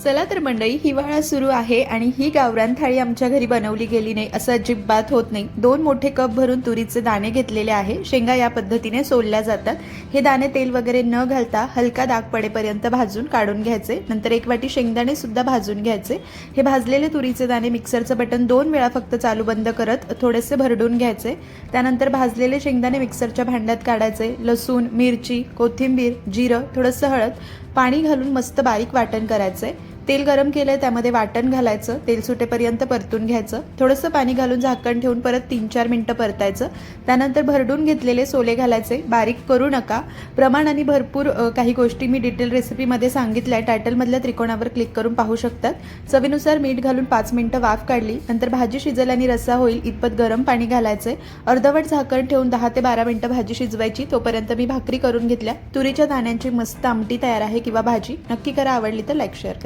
चला तर मंडळी, हिवाळा सुरू आहे आणि ही गावरान थाळी आमच्या घरी बनवली गेली नाही असं अजिबात होत नाही. 2 मोठे कप भरून तुरीचे दाणे घेतलेले आहे. शेंगा या पद्धतीने सोलल्या जातात. हे दाणे तेल वगैरे न घालता हलका दाग पडेपर्यंत भाजून काढून घ्यायचे. नंतर 1 वाटी शेंगदाणे सुद्धा भाजून घ्यायचे. हे भाजलेले तुरीचे दाणे मिक्सरचं बटन 2 वेळा फक्त चालू बंद करत थोडेसे भरडून घ्यायचे. त्यानंतर भाजलेले शेंगदाणे मिक्सरच्या भांड्यात काढायचे. लसूण, मिरची, कोथिंबीर, जिरं, थोडंसं हळद, पाणी घालून मस्त बारीक वाटण करायचे. तेल गरम केलं, त्यामध्ये वाटण घालायचं. तेल सुटेपर्यंत परतून घ्यायचं. थोडंसं पाणी घालून झाकण ठेवून परत 3-4 मिनिटं परतायचं. त्यानंतर भरडून घेतलेले सोले घालायचे. बारीक करू नका. प्रमाण आणि भरपूर काही गोष्टी मी डिटेल रेसिपीमध्ये सांगितल्या आहे. टायटलमधल्या त्रिकोणावर क्लिक करून पाहू शकतात. चवीनुसार मीठ घालून 5 मिनिटं वाफ काढली. नंतर भाजी शिजेल आणि रस्सा होईल इतपत गरम पाणी घालायचे. अर्धवट झाकण ठेवून 10 ते 12 मिनिटं भाजी शिजवायची. तोपर्यंत मी भाकरी करून घेतल्या. तुरीच्या दाण्यांची मस्त आमटी तयार आहे किंवा भाजी. नक्की करा. आवडली तर लाईक शेअर करा.